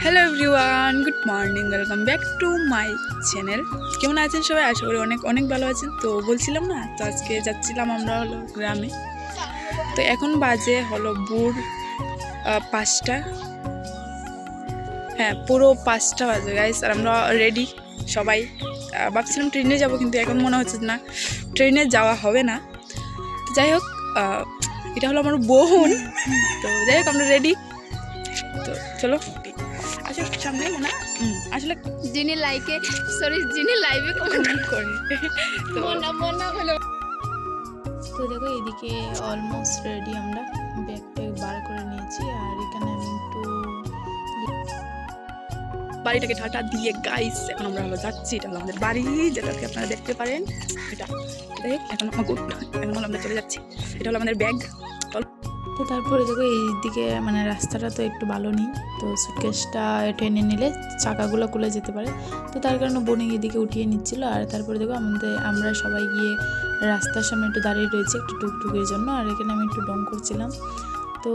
Hello everyone, good morning, welcome back to my channel. কেমন আছেন সবাই? আশা করি অনেক অনেক ভালো আছেন। তো বলছিলাম না, তো আজকে যাচ্ছিলাম আমরা হলো গ্রামে। তো এখন বাজে হলো ভোর 5টা, হ্যাঁ পুরো 5টা বাজে গাইস। আর আমরা রেডি সবাই। ভাবছিলাম ট্রেনে যাব, কিন্তু এখন মনে হচ্ছে না ট্রেনে যাওয়া হবে না। তো যাই হোক, এটা হলো আমার বোন। তো যাই হোক আমরা রেডি। তো চলো আচ্ছা সামনে মনে আসলে যিনি লাইভে কমেন্ট করে তো তো দেখো এইদিকে অলমোস্ট রেডি, আমরা ব্যাগ বার করে নিয়েছি। আর এখানে আমি একটু বাড়িটাকে ঠাটা দিয়ে গাইস এখন আমরা হলো যাচ্ছি। এটা হলো আমাদের বাড়ি, যেটাকে আপনারা দেখতে পারেন। এটা এখন এখন হলো আমরা চলে যাচ্ছি। এটা হলো আমাদের ব্যাগ। তো তারপরে দেখো এইদিকে মানে রাস্তাটা তো একটু ভালো নেই, তো সুটকেসটা টেনে নিলে চাকাগুলো খুলে যেতে পারে। তো তার কারণে বোনে এদিকে উঠিয়ে নিচ্ছিল। আর তারপরে দেখো আমরা সবাই গিয়ে রাস্তার সামনে একটু দাঁড়িয়ে রয়েছে একটু টুকটুকির জন্য। আর এখানে আমি একটু ডং করছিলাম। তো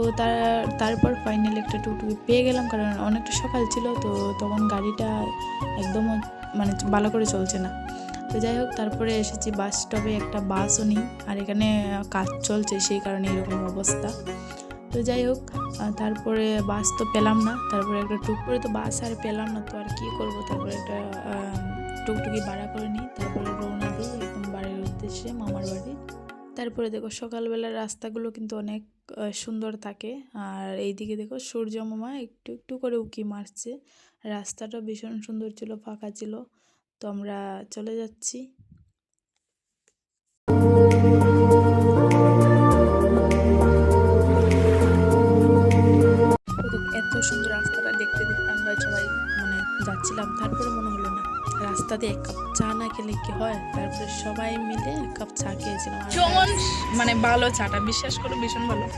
তারপর ফাইনালি একটা টুকটুকি পেয়ে গেলাম, কারণ অনেকটা সকাল ছিল, তো তখন গাড়িটা একদম মানে ভালো করে চলছে না। তো যাই হোক, তারপরে এসেছি বাস স্টপে, একটা বাসও নেই। আর এখানে কাজ চলছে, সেই কারণে এরকম অবস্থা। তো যাই হোক, তারপরে বাস তো পেলাম না। তারপরে একটা করে তো বাস আর পেলাম না, তো আর কী করবো। তারপরে একটা টুকটুকি ভাড়া করে নিই। তারপরে রওনা দিই একদম বাড়ির উদ্দেশ্যে, মামার বাড়ি। তারপরে দেখো সকালবেলার রাস্তাগুলো কিন্তু অনেক সুন্দর থাকে। আর এইদিকে দেখো সূর্য মামা একটু একটু করে উঁকি মারছে। রাস্তাটা ভীষণ সুন্দর ছিল, ফাঁকা ছিল। তো আমরা চলে যাচ্ছি। এত সুন্দর রাস্তাটা দেখতে দেখতে আমরা সবাই মানে যাচ্ছিলাম। তারপরে মনে হলো না, রাস্তাতে এক কাপ চা না খেলে কি হয়। তারপরে সবাই মিলে এক কাপ চা খেয়েছিলাম। মানে ভালো চাটা, বিশ্বাস করো ভীষণ ভালো।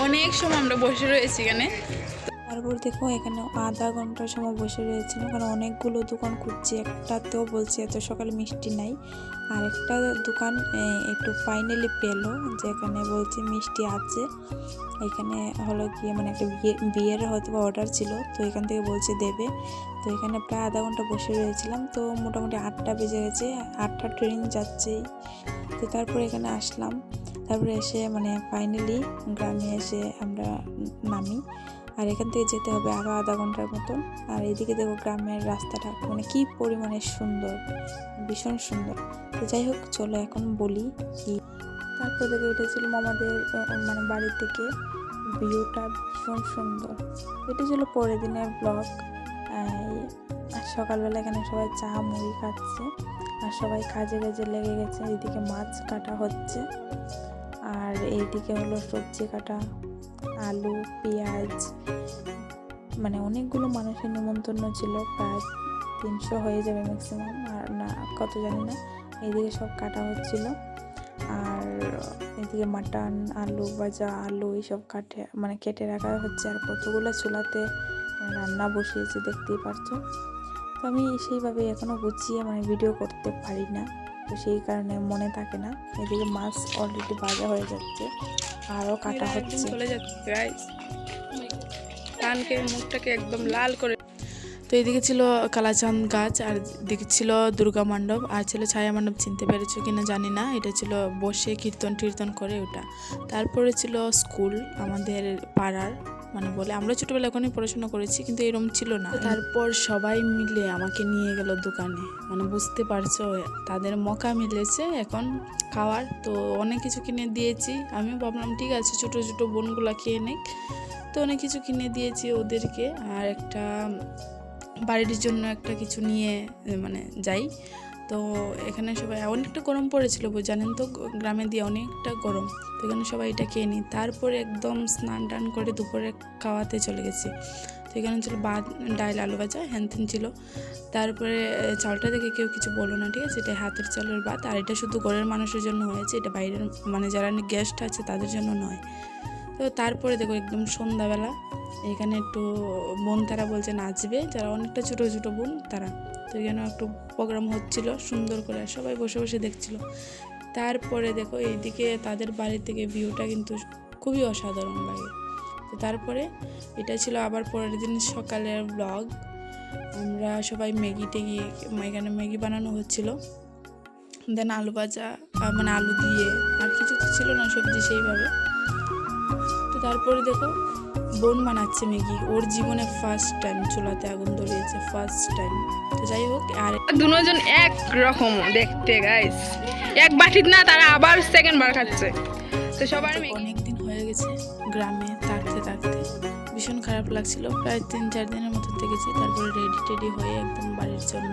অনেক সময় আমরা বসে রয়েছি এখানে। তারপর দেখো এখানে আধা ঘন্টার সময় বসে রয়েছিল, কারণ অনেকগুলো দোকান খুঁজছি, একটাতেও বলছি এত সকালে মিষ্টি নাই। আর একটা দোকান একটু ফাইনালি পেলো, যেখানে বলছে মিষ্টি আছে। এখানে হলো গিয়ে মানে একটা বিয়ের হয়তো অর্ডার ছিল, তো এখান থেকে বলছে দেবে। তো এখানে প্রায় আধা ঘন্টা বসে রয়েছিলাম। তো মোটামুটি 8টা বেজে গেছে, 8টা ট্রেন যাচ্ছেই। তো তারপরে এখানে আসলাম। তারপরে এসে মানে ফাইনালি গ্রামে এসে আমরা নামি। আর এখান থেকে যেতে হবে আরও আধা ঘন্টার মতন। আর এইদিকে দেখো গ্রামের রাস্তাটা মানে কি পরিমাণে সুন্দর, ভীষণ সুন্দর। তো যাই হোক, চলো এখন বলি কি। তারপর দেখো এটা ছিল আমাদের মানে বাড়ি থেকে ভিউটা ভীষণ সুন্দর। এটা ছিল পরের দিনের ব্লগ। সকালবেলা এখানে সবাই চা মুড়ি খাচ্ছে, আর সবাই কাজে লেগে গেছে। এইদিকে মাছ কাটা হচ্ছে, আর এইদিকে হলো সবজি কাটা, আলু পেঁয়াজ। মানে অনেকগুলো মানুষের নিমন্ত্রণ ছিল, প্রায় 300 হয়ে যাবে ম্যাক্সিমাম, আর না কত জানি না। এইদিকে সব কাটা হচ্ছিল। আর এদিকে মাটন, আলু ভাজা, আলু এইসব কেটে রাখা হচ্ছে। আর কতগুলো চুলাতে রান্না বসিয়েছে দেখতেই পারছো। তো আমি সেইভাবে এখনও গুছিয়ে ভিডিও করতে পারি না, তো সেই কারণে মনে থাকে না। এদিকে মাছ অলরেডি ভাজা হয়ে যাচ্ছে, আরও কাটা হচ্ছে। চলে যাচ্ছে গাইস, কানকে মুখটাকে একদম লাল করে। তো এদিকে ছিল কালাচাঁদ গাছ, আর এদিকে ছিল দুর্গা মণ্ডপ, আর ছিল ছায়া মণ্ডপ। চিনতে পেরেছো কিনা জানি না, এটা ছিল বসে কীর্তন করে ওটা। তারপরে ছিল স্কুল আমাদের পাড়ার, মানে বলে আমরা ছোটোবেলা এখনই পড়াশোনা করেছি, কিন্তু এরকম ছিল না। তারপর সবাই মিলে আমাকে নিয়ে গেল দোকানে, মানে বুঝতে পারছো তাদের মকা মিলেছে এখন খাওয়ার। তো অনেক কিছু কিনে দিয়েছি। আমিও ভাবলাম ঠিক আছে ছোটো ছোটো বোনগুলা খেয়ে নেক, তো অনেক কিছু কিনে দিয়েছি ওদেরকে। আর একটা বাড়ির জন্য একটা কিছু নিয়ে মানে যাই। তো এখানে সবাই অনেকটা গরম পড়েছিল, জানেন তো গ্রামে দিয়ে অনেকটা গরম। তো এখানে সবাই এটা খেয়ে নিই। তারপরে একদম স্নান টান করে দুপুরে খাওয়াতে চলে গেছি। তো এখানে ছিল ভাত, ডাল, আলু ভাজা, হ্যানত্যান ছিল। তারপরে চালটা দেখে কেউ কিছু বলো না, ঠিক আছে, এটা হাতের চালের ভাত। আর এটা শুধু ঘরের মানুষের জন্য হয়েছে, এটা বাইরের মানে যারা গেস্ট আছে তাদের জন্য নয়। তো তারপরে দেখো একদম সন্ধ্যাবেলা এখানে একটু বোন তারা বলছে নাচবে, যারা অনেকটা ছোটো ছোটো বোন তারা। তো এখানে একটু প্রোগ্রাম হচ্ছিল সুন্দর করে, সবাই বসে বসে দেখছিল। তারপরে দেখো এইদিকে তাদের বাড়ি থেকে ভিউটা কিন্তু খুবই অসাধারণ লাগে। তো তারপরে এটা ছিল আবার পরের দিন সকালের ব্লগ। আমরা সবাই ম্যাগি এখানে ম্যাগি বানানো হচ্ছিল, দেন আলু ভাজা, মানে আলু দিয়ে, আর কিছু তো ছিল না সবজি সেইভাবে। তো তারপরে দেখো বোন বানাচ্ছে ম্যাগি, ওর জীবনে ফার্স্ট টাইম চুলাতে আগুন ধরিয়েছে, ফার্স্ট টাইম। তো যাই হোক, আর দুজন এক রকম দেখতে গাইস, এক বাটিত না, তারা আবার সেকেন্ড বার খাচ্ছে। তো সবার অনেক দিন হয়ে গেছে গ্রামে থাকতে ভীষণ খারাপ লাগছিল। প্রায় 3-4 দিনের মতো থেকেছি। তারপরে রেডি হয়ে একদম বাড়ির জন্য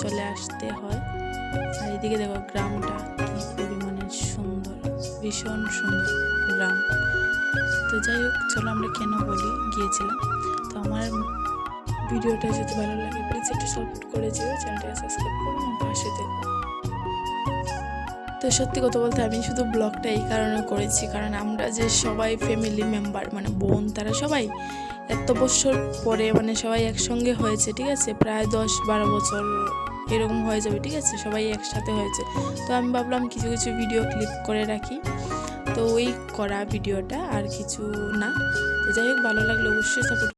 চলে আসতে হয়। আর এদিকে দেখো গ্রামটা কি পরিমাণে সুন্দর, ভীষণ সুন্দর গ্রাম। তো যাই হোক, চলো আমরা কেন বলি গিয়েছিলাম। তো আমার ভিডিওটা যদি ভালো লাগে প্লিজ একটু সাপোর্ট করে দিও, চ্যানেলটাকে সাবস্ক্রাইব করো এবং পাশে থেকো। তো সত্যি কথা বলতে আমি শুধু ব্লগটা এই কারণে করেছি, কারণ আমরা যে সবাই ফ্যামিলি মেম্বার, মানে বোন, তারা সবাই এত বছর পরে মানে সবাই একসঙ্গে হয়েছে, ঠিক আছে, প্রায় 10-12 বছর এরকম হয়ে যাবে, ঠিক আছে, সবাই একসাথে হয়েছে। তো আমি ভাবলাম কিছু কিছু ভিডিও ক্লিপ করে রাখি, তো ওই করা ভিডিওটা, আর কিছু না। তো যাই হোক, ভালো লাগলে অবশ্যই সাপোর্ট